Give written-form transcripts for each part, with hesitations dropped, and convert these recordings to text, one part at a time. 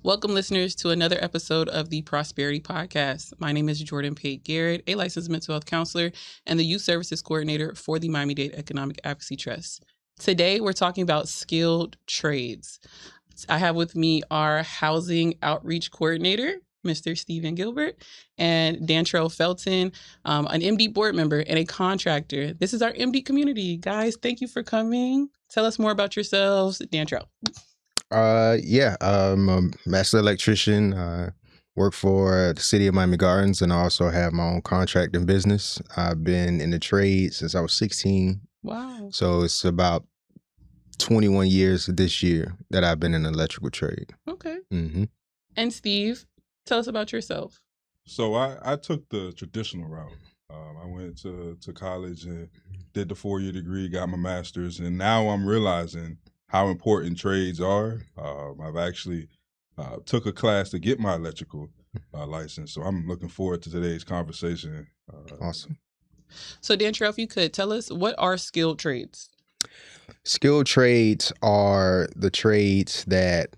Welcome, listeners, to another episode of the Prosperity Podcast. My name is Jordan Pate-Garrett, a licensed mental health counselor and the youth services coordinator for the Miami-Dade Economic Advocacy Trust. Today, we're talking about skilled trades. I have with me our housing outreach coordinator, Mr. Steven Gilbert, and Dantrail Felton, an MD board member and a contractor. This is our MD community. Guys, thank you for coming. Tell us more about yourselves, Dantrail. I'm a master electrician. Work for the city of Miami Gardens, and I also have my own contracting business. I've been in the trade since I was 16. Wow. So it's about 21 years this year that I've been in the electrical trade. Okay. Mm-hmm. And Steve, tell us about yourself. So I took the traditional route. I went to college and did the 4-year degree, got my master's, and now I'm realizing how important trades are. I've actually took a class to get my electrical license, so I'm looking forward to today's conversation. Awesome. So Dantrail, if you could tell us, what are skilled trades? Skilled trades are the trades that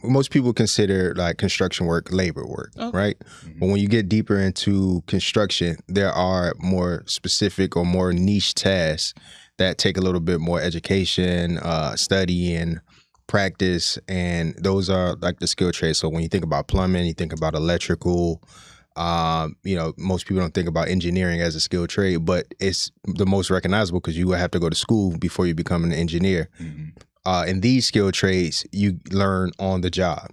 most people consider like construction work, labor work, right? Mm-hmm. But when you get deeper into construction, there are more specific or more niche tasks that take a little bit more education, study, and practice, and those are like the skilled trades. So when you think about plumbing, you think about electrical. Most people don't think about engineering as a skilled trade, but it's the most recognizable because you have to go to school before you become an engineer. Mm-hmm. In these skilled trades, you learn on the job,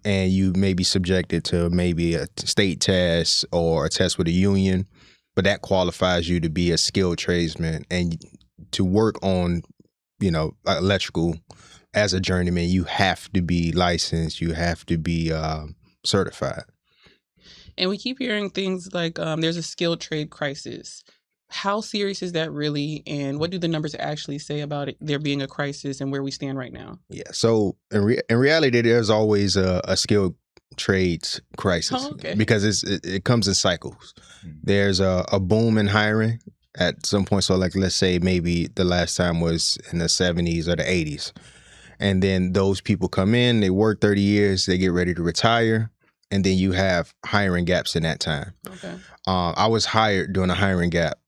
and you may be subjected to maybe a state test or a test with a union, but that qualifies you to be a skilled tradesman. And to work on, electrical as a journeyman, you have to be licensed, you have to be certified. And we keep hearing things like there's a skilled trade crisis. How serious is that really? And what do the numbers actually say about it, there being a crisis and where we stand right now? Yeah, so in reality, there's always a skilled trades crisis because it comes in cycles. Mm-hmm. There's a boom in hiring at some point. So like, let's say maybe the last time was in the 70s or the 80s. And then those people come in, they work 30 years, they get ready to retire. And then you have hiring gaps in that time. Okay. I was hired during a hiring gap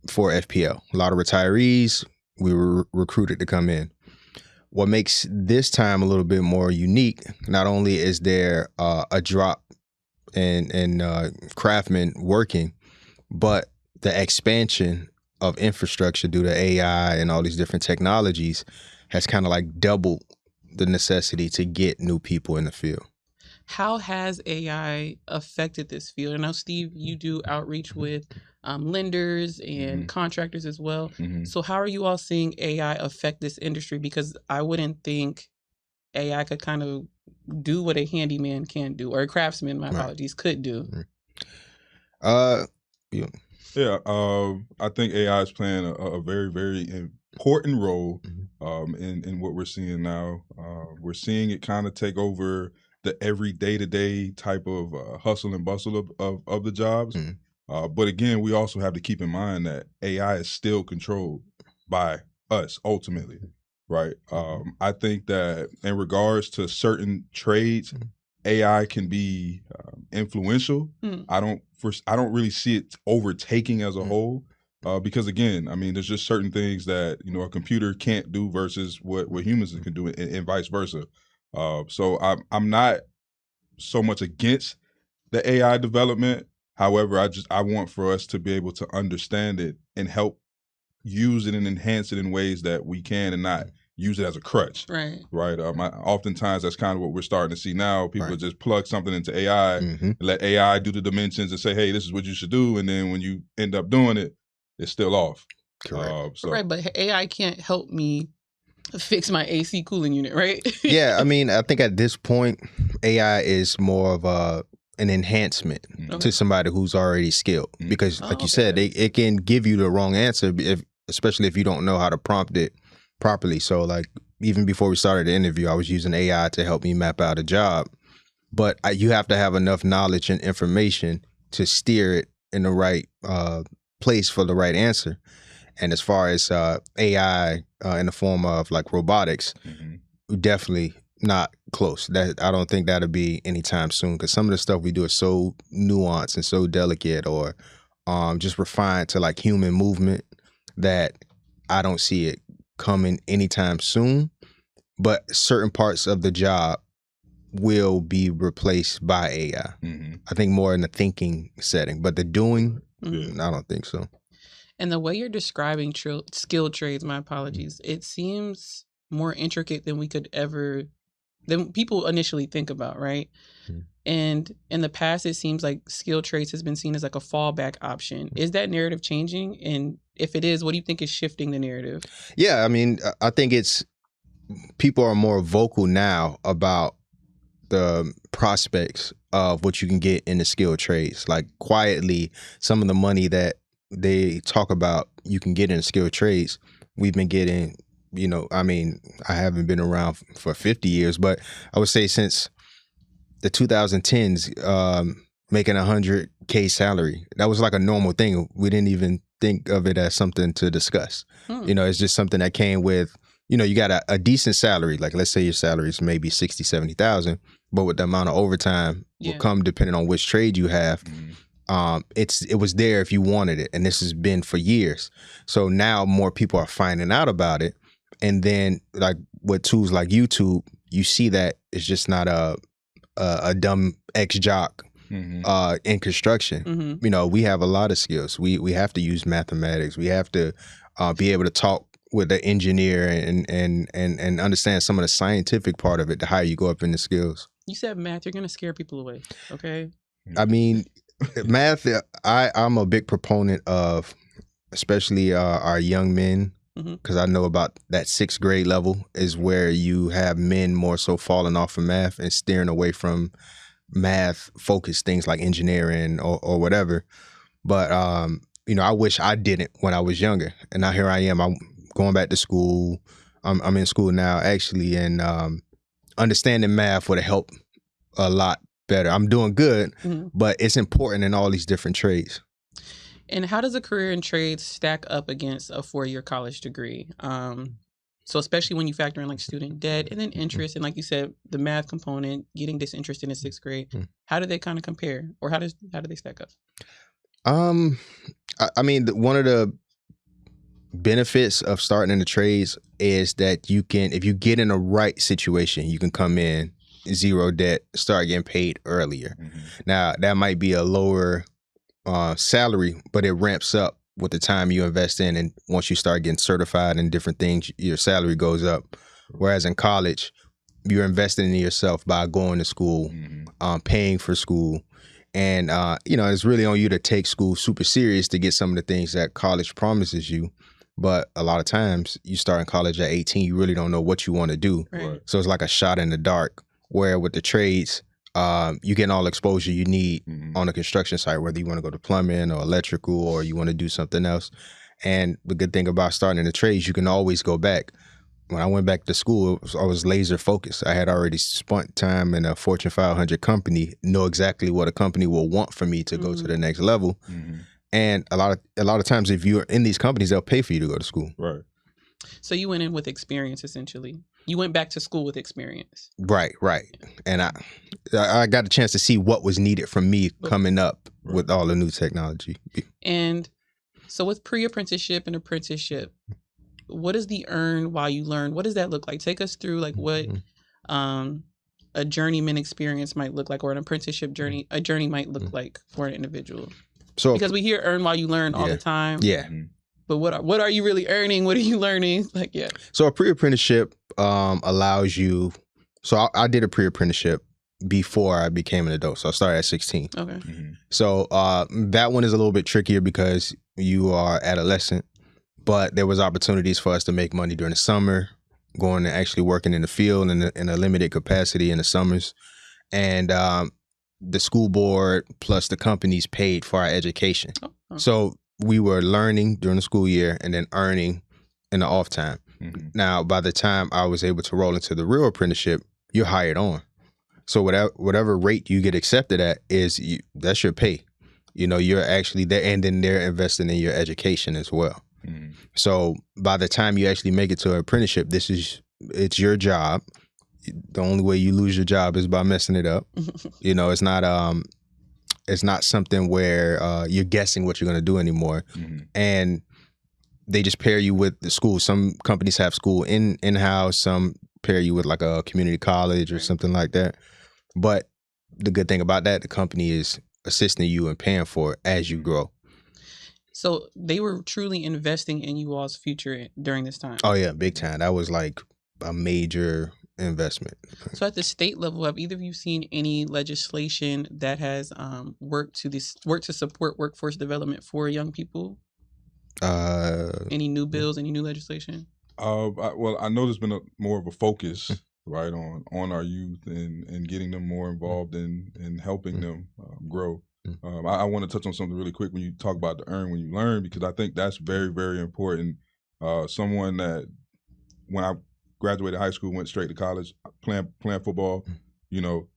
for FPL. A lot of retirees, we were recruited to come in. What makes this time a little bit more unique, not only is there a drop in craftsmen working, but the expansion of infrastructure due to AI and all these different technologies has kind of like doubled the necessity to get new people in the field. How has AI affected this field? I know, Steve, you do outreach with lenders and contractors as well. Mm-hmm. So how are you all seeing AI affect this industry? Because I wouldn't think AI could kind of do what a handyman can do, or a craftsman, my apologies, could do. I think AI is playing a very, very important role in what we're seeing now. We're seeing it kind of take over the every day-to-day type of hustle and bustle of the jobs. Mm-hmm. But again, we also have to keep in mind that AI is still controlled by us ultimately, right? I think that in regards to certain trades, AI can be influential. I don't really see it overtaking as a whole. Because again, I mean, there's just certain things that, a computer can't do versus what humans can do, and vice versa. So I'm not so much against the AI development. However, I want for us to be able to understand it and help use it and enhance it in ways that we can, and not use it as a crutch. Right. Oftentimes that's kind of what we're starting to see now. People just plug something into AI, and let AI do the dimensions and say, hey, this is what you should do. And then when you end up doing it, it's still off. Correct. Right, but AI can't help me fix my AC cooling unit, right? Yeah, I mean, I think at this point, AI is more of an enhancement to somebody who's already skilled. Because like you said, it can give you the wrong answer, especially if you don't know how to prompt it properly. So like, even before we started the interview, I was using AI to help me map out a job. But you have to have enough knowledge and information to steer it in the right place for the right answer. And as far as AI in the form of like robotics, definitely not close. That I don't think that'll be anytime soon, because some of the stuff we do is so nuanced and so delicate, or just refined to like human movement, that I don't see it coming anytime soon. But certain parts of the job will be replaced by AI. I think more in the thinking setting, but the doing, I don't think so. And the way you're describing skilled trades, my apologies, it seems more intricate than than people initially think about, right? And in the past, it seems like skilled trades has been seen as like a fallback option. Is that narrative changing? And if it is, what do you think is shifting the narrative? Yeah, I mean, I think people are more vocal now about the prospects of what you can get in the skilled trades. Like quietly, some of the money that they talk about you can get in the skilled trades, we've been getting, I mean, I haven't been around for 50 years, but I would say since the 2010s, making $100K salary, that was like a normal thing. We didn't even think of it as something to discuss. It's just something that came with, you got a decent salary. Like let's say your salary is maybe 60, 70,000, but with the amount of overtime will come depending on which trade you have. It was there if you wanted it, and this has been for years. So now more people are finding out about it, and then like with tools like YouTube, you see that it's just not a dumb ex-jock in construction. We have a lot of skills. We have to use mathematics. We have to be able to talk with the engineer and understand some of the scientific part of it, to how you go up in the skills. You said math, you're going to scare people away, okay? I mean, math, I'm a big proponent of, especially our young men, because I know about that 6th grade level is where you have men more so falling off of math and steering away from math-focused things like engineering or whatever. But, I wish I didn't when I was younger. And now here I am. I'm going back to school. I'm in school now, actually, and understanding math would have helped a lot better. I'm doing good, but it's important in all these different trades. And how does a career in trades stack up against a 4-year college degree? So especially when you factor in like student debt and then interest, and like you said, the math component, getting disinterested in 6th grade, how do they kind of compare, or how do they stack up? I mean, one of the benefits of starting in the trades is that you can, if you get in the right situation, you can come in zero debt, start getting paid earlier. Now that might be a lower salary, but it ramps up with the time you invest in, and once you start getting certified in different things, your salary goes up. Whereas in college, you're investing in yourself by going to school, paying for school, and it's really on you to take school super serious to get some of the things that college promises you. But a lot of times you start in college at 18, you really don't know what you want to do. Right. So it's like a shot in the dark, where with the trades, you get all the exposure you need on a construction site, whether you want to go to plumbing or electrical, or you want to do something else. And the good thing about starting in the trades, you can always go back. When I went back to school, I was laser focused. I had already spent time in a Fortune 500 company, know exactly what a company will want for me to go to the next level. And a lot of times, if you're in these companies, they'll pay for you to go to school. Right. So you went in with experience, essentially. You went back to school with experience. Right. And I got a chance to see what was needed from me coming up with all the new technology. And so with pre-apprenticeship and apprenticeship, what is the earn while you learn? What does that look like? Take us through like what a journeyman experience might look like, or an apprenticeship journey, a journey might look like for an individual. So because we hear earn while you learn all the time. Yeah. But what are you really earning? What are you learning? Like, yeah. So a pre-apprenticeship allows you. So I did a pre-apprenticeship before I became an adult. So I started at 16. Okay. So that one is a little bit trickier because you are adolescent, but there was opportunities for us to make money during the summer, going and actually working in the field in a limited capacity in the summers. And the school board plus the companies paid for our education. So we were learning during the school year and then earning in the off time. Now, by the time I was able to roll into the real apprenticeship, you're hired on. So whatever rate you get accepted at that's your pay. You're actually there, and then they're investing in your education as well. So by the time you actually make it to an apprenticeship, it's your job. the only way you lose your job is by messing it up. You know, it's not something where you're guessing what you're going to do anymore. And they just pair you with the school. Some companies have school in-house. Some pair you with like a community college or something like that. But the good thing about that, the company is assisting you and paying for it as you grow. So they were truly investing in you all's future during this time. Oh yeah, big time. That was like a major investment. So at the state level, have either of you seen any legislation that has worked to support workforce development for young people? Any new bills, any new legislation? I know there's been more of a focus, right, on our youth and getting them more involved in helping them grow. I want to touch on something really quick when you talk about the earn when you learn, because I think that's very, very important. Someone that, when I graduated high school, went straight to college, playing football, you know,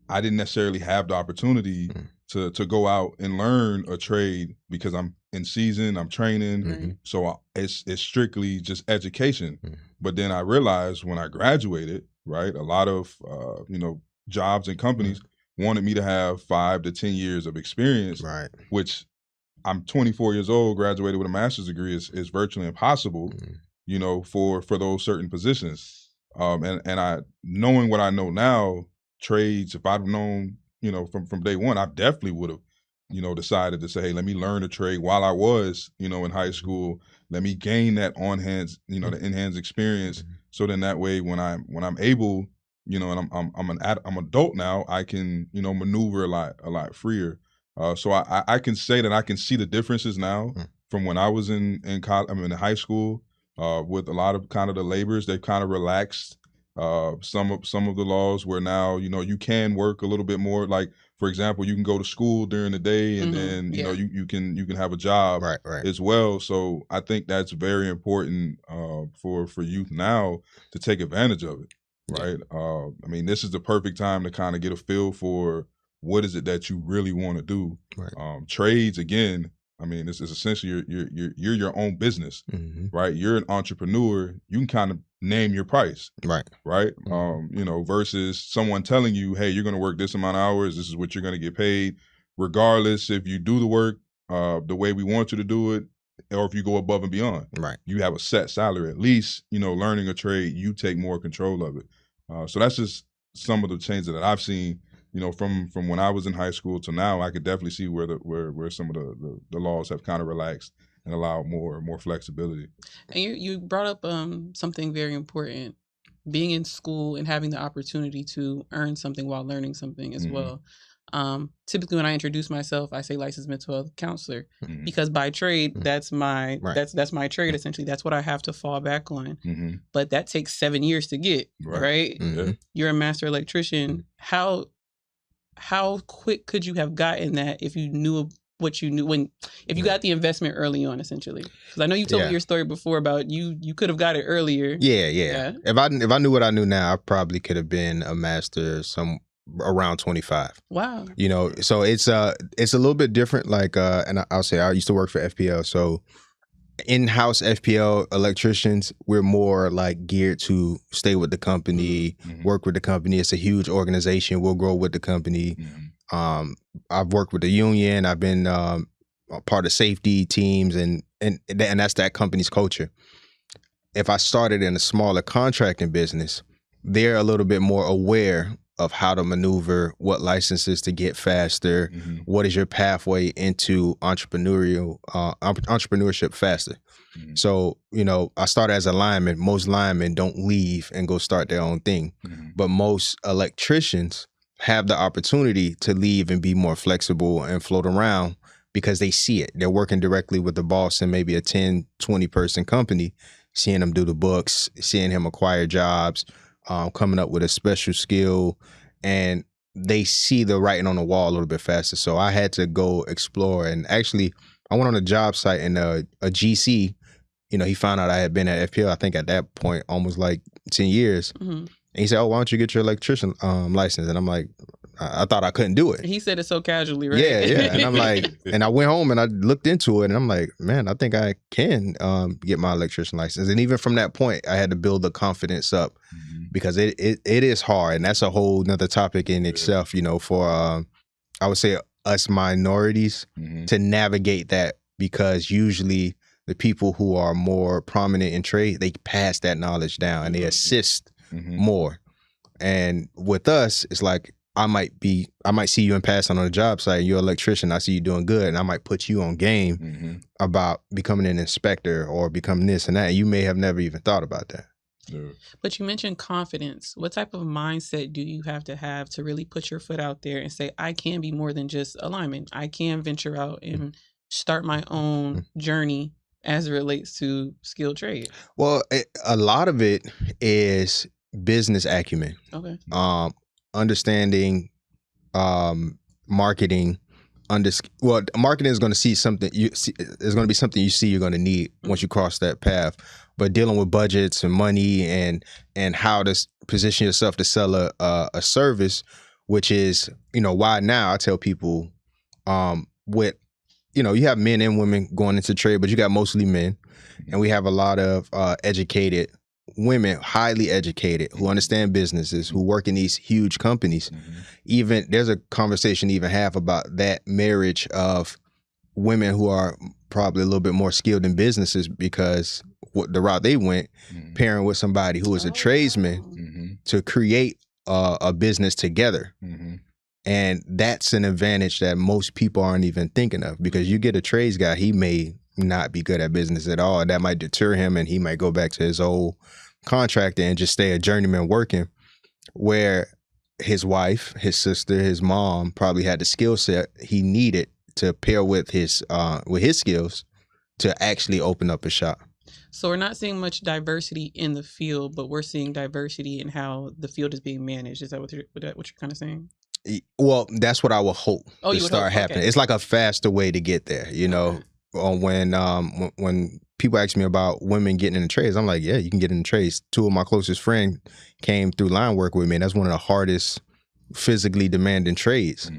I didn't necessarily have the opportunity to go out and learn a trade because I'm in season, I'm training, so it's strictly just education. But then I realized when I graduated, right, a lot of jobs and companies wanted me to have 5 to 10 years of experience, Right. which I'm 24 years old, graduated with a master's degree, is virtually impossible, you know, for those certain positions. And I, knowing what I know now, trades, if I'd known, you know, from day one, I definitely would have, you know, decided to say, hey, let me learn a trade while I was, you know, in high school. Let me gain that on-hands, you know, the in-hands experience. So then that way, when I'm able, you know, and I'm adult now, I can, you know, maneuver a lot freer. So I can say that I can see the differences now from when I was in college, in high school, with a lot of kind of the laborers. They've kind of relaxed some of the laws where now, you know, you can work a little bit more. Like, for example, you can go to school during the day and then, you know, you can have a job as well. So I think that's very important for youth now to take advantage of it. Right. I mean, this is the perfect time to kind of get a feel for what is it that you really want to do. Right. Trades, again, I mean, it's essentially you're your own business, right? You're an entrepreneur. You can kind of name your price, right? You know, versus someone telling you, hey, you're going to work this amount of hours. This is what you're going to get paid, regardless if you do the work the way we want you to do it, or if you go above and beyond. Right. You have a set salary. At least, you know, learning a trade, you take more control of it. So that's just some of the changes that I've seen, you know, from when I was in high school to now. I could definitely see where some of the laws have kind of relaxed and allowed more flexibility. And you brought up something very important, being in school and having the opportunity to earn something while learning something as well. Typically when I introduce myself, I say licensed mental health counselor, because by trade, that's my that's my trade. Essentially, that's what I have to fall back on. But that takes 7 years to get, right? You're a master electrician. How quick could you have gotten that if you knew what you knew if you got the investment early on, essentially? Because I know you told me your story before about you could have got it earlier. Yeah. If I knew what I knew now, I probably could have been a master around 25. Wow. You know, so it's a little bit different. Like, and I'll say I used to work for FPL, so in-house FPL electricians, we're more like geared to stay with the company, work with the company. It's a huge organization. We'll grow with the company. I've worked with the union. I've been a part of safety teams, and that's that company's culture. If I started in a smaller contracting business, they're a little bit more aware of how to maneuver, what licenses to get faster, what is your pathway into entrepreneurship faster. So, you know, I started as a lineman. Most linemen don't leave and go start their own thing. But most electricians have the opportunity to leave and be more flexible and float around because they see it. They're working directly with the boss in maybe a 10, 20 person company, seeing him do the books, seeing him acquire jobs, coming up with a special skill, and they see the writing on the wall a little bit faster. So I had to go explore. And actually, I went on a job site, and a GC, you know, he found out I had been at FPL, I think at that point, almost like 10 years. And he said, oh, why don't you get your electrician license? And I'm like, I thought I couldn't do it. He said it so casually, right? Yeah. And I'm like, and I went home and I looked into it, and I'm like, man, I think I can get my electrician license. And even from that point, I had to build the confidence up because it is hard, and that's a whole nother topic in itself, you know, for I would say us minorities to navigate that, because usually the people who are more prominent in trade, they pass that knowledge down and they assist more. And with us, it's like I might see you in passing on a job site, you're an electrician, I see you doing good, and I might put you on game about becoming an inspector or becoming this and that. You may have never even thought about that. Yeah. But you mentioned confidence. What type of mindset do you have to really put your foot out there and say, I can be more than just a lineman. I can venture out and start my own journey as it relates to skilled trade? Well, a lot of it is business acumen. Okay. Understanding marketing. Marketing is going to see something. It's going to be something you see you're going to need once you cross that path. But dealing with budgets and money and how to position yourself to sell a service, which is, you know, why now I tell people, with, you know, you have men and women going into trade, but you got mostly men, and we have a lot of educated women, highly educated, who understand businesses, who work in these huge companies. Even there's a conversation to even have about that marriage of women who are probably a little bit more skilled in businesses, because the route they went, pairing with somebody who is a tradesman to create a business together. And that's an advantage that most people aren't even thinking of, because you get a trades guy, he may not be good at business at all. That might deter him, and he might go back to his old contractor and just stay a journeyman working, where his wife, his sister, his mom probably had the skill set he needed to pair with his skills to actually open up a shop. So we're not seeing much diversity in the field, but we're seeing diversity in how the field is being managed. Is that what you're kind of saying? Well, that's what I would hope to start happening. Okay. It's like a faster way to get there, you know. When people ask me about women getting in the trades, I'm like, yeah, you can get in the trades. Two of my closest friends came through line work with me, and that's one of the hardest physically demanding trades.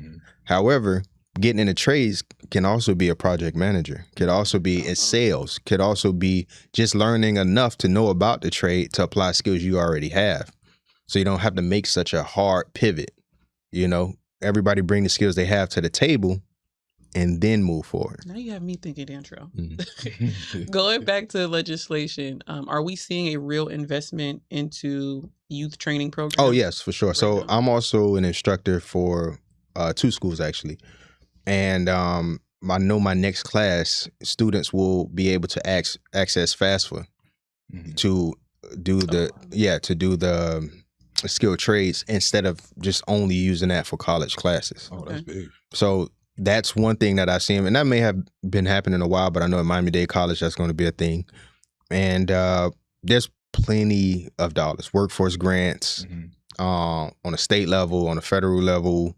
However, getting in the trades can also be a project manager, could also be in sales, could also be just learning enough to know about the trade to apply skills you already have. So you don't have to make such a hard pivot. You know, everybody bring the skills they have to the table and then move forward. Now you have me thinking, Dantrail. Going back to legislation, are we seeing a real investment into youth training programs? Oh, yes, for sure. So I'm also an instructor for 2 schools, actually. And I know my next class, students will be able to access FAFSA to do the skilled trades, instead of just only using that for college classes. Oh, that's big. So that's one thing that I've seen, and that may have been happening a while, but I know at Miami-Dade College that's going to be a thing. And there's plenty of dollars, workforce grants on a state level, on a federal level,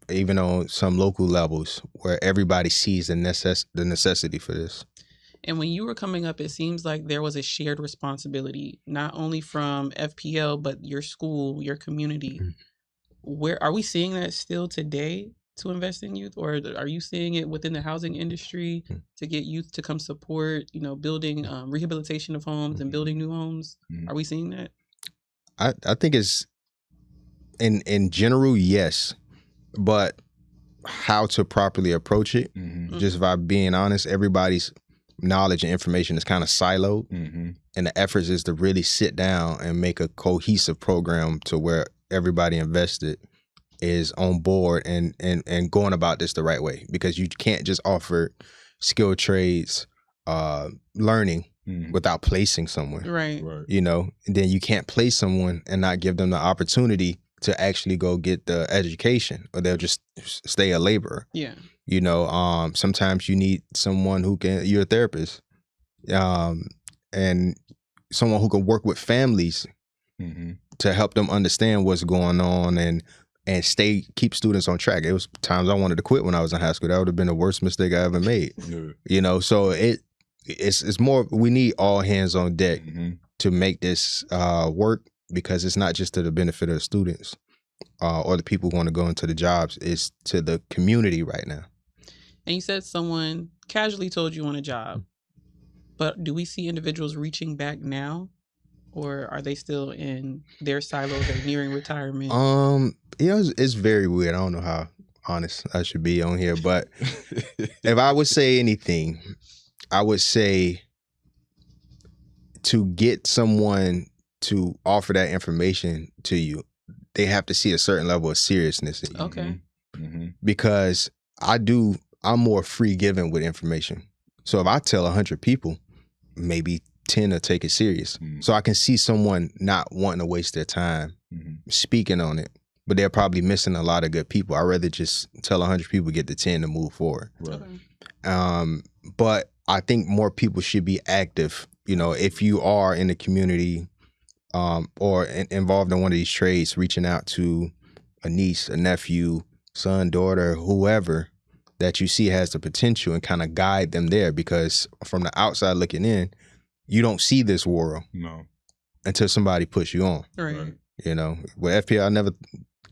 even on some local levels, where everybody sees the necessity for this. And when you were coming up, it seems like there was a shared responsibility, not only from FPL, but your school, your community. Where are we seeing that still today to invest in youth, or are you seeing it within the housing industry to get youth to come support, you know, building rehabilitation of homes and building new homes? Are we seeing that? I think it's in general, yes, but how to properly approach it, just by being honest, everybody's knowledge and information is kind of siloed, and the efforts is to really sit down and make a cohesive program to where everybody invested is on board and going about this the right way, because you can't just offer skilled trades learning without placing someone, right? You know, and then you can't place someone and not give them the opportunity to actually go get the education, or they'll just stay a laborer. Yeah. You know, sometimes you need someone you're a therapist, and someone who can work with families to help them understand what's going on and keep students on track. It was times I wanted to quit when I was in high school. That would have been the worst mistake I ever made. You know, so it's more, we need all hands on deck to make this work, because it's not just to the benefit of the students or the people who want to go into the jobs. It's to the community right now. And you said someone casually told you on a job, but do we see individuals reaching back now or are they still in their silos or nearing retirement? It's very weird. I don't know how honest I should be on here, but if I would say anything, I would say to get someone to offer that information to you, they have to see a certain level of seriousness in you. Okay. Because I'm more free giving with information. So if I tell 100 people, maybe 10 will take it serious. So I can see someone not wanting to waste their time speaking on it, but they're probably missing a lot of good people. I'd rather just tell 100 people, get the 10 to move forward. Right. Okay. But I think more people should be active. You know, if you are in the community or involved in one of these trades, reaching out to a niece, a nephew, son, daughter, whoever that you see has the potential, and kind of guide them there, because from the outside looking in, you don't see this world until somebody puts you on. Right. You know, with FPL, I never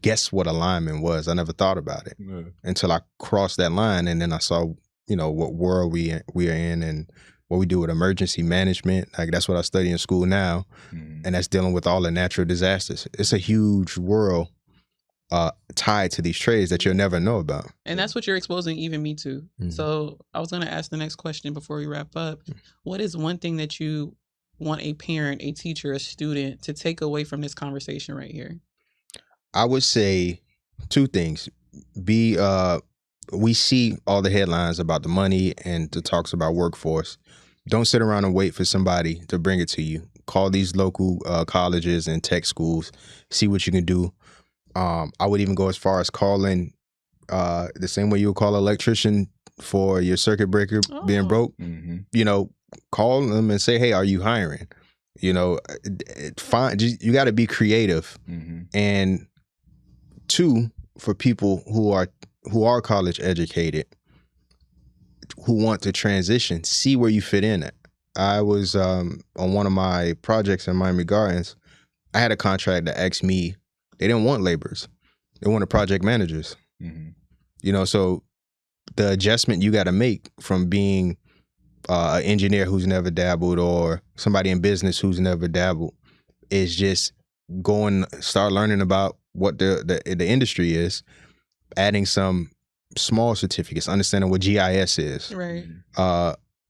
guessed what a lineman was. I never thought about it until I crossed that line, and then I saw, you know, what world we are in and what we do with emergency management. Like, that's what I study in school now, and that's dealing with all the natural disasters. It's a huge world tied to these trades that you'll never know about. And that's what you're exposing even me to. So I was going to ask the next question before we wrap up. What is one thing that you want a parent, a teacher, a student to take away from this conversation right here? I would say two things. We see all the headlines about the money and the talks about workforce. Don't sit around and wait for somebody to bring it to you. Call these local colleges and tech schools, see what you can do. I would even go as far as calling the same way you would call an electrician for your circuit breaker being broke. You know, call them and say, hey, are you hiring? You know, you got to be creative. And two, for people who are college educated, who want to transition, see where you fit in at. I was on one of my projects in Miami Gardens. I had a contract that asked me, they didn't want laborers. They wanted project managers. You know, so the adjustment you got to make from being an engineer who's never dabbled, or somebody in business who's never dabbled, is just start learning about what the industry is, adding some small certificates, understanding what GIS is,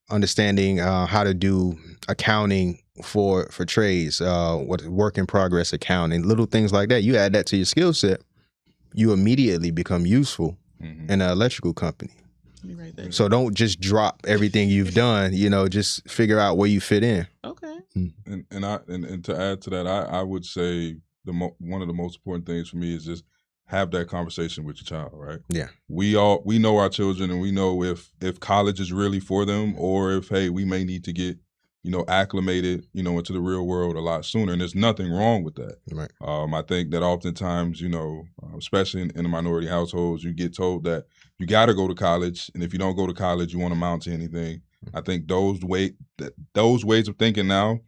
understanding how to do accounting for trades, what work in progress accounting, little things like that. You add that to your skill set, you immediately become useful in an electrical company. Right there. So don't just drop everything you've done. You know, just figure out where you fit in. Okay. And to add to that, I would say one of the most important things for me is just have that conversation with your child, right? Yeah. We know our children, and we know if college is really for them, or if, hey, we may need to get, you know, acclimated, you know, into the real world a lot sooner. And there's nothing wrong with that. Right. I think that oftentimes, you know, especially in the minority households, you get told that you got to go to college, and if you don't go to college, you won't amount to anything. I think those ways of thinking now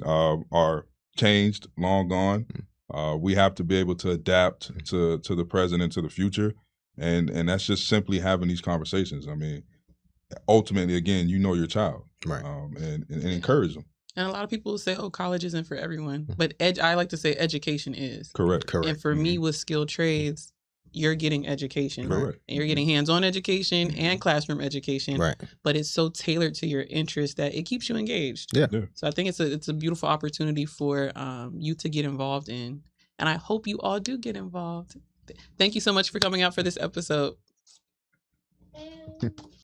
are changed, long gone. We have to be able to adapt to the present and to the future, and that's just simply having these conversations. I mean, ultimately, again, you know your child, right? And encourage them. And a lot of people say, "Oh, college isn't for everyone," but I like to say education is. Correct. And for me, with skilled trades, you're getting education. Correct. And you're getting hands-on education and classroom education. Right. But it's so tailored to your interest that it keeps you engaged. Yeah. So I think it's a beautiful opportunity for you to get involved in. And I hope you all do get involved. Thank you so much for coming out for this episode.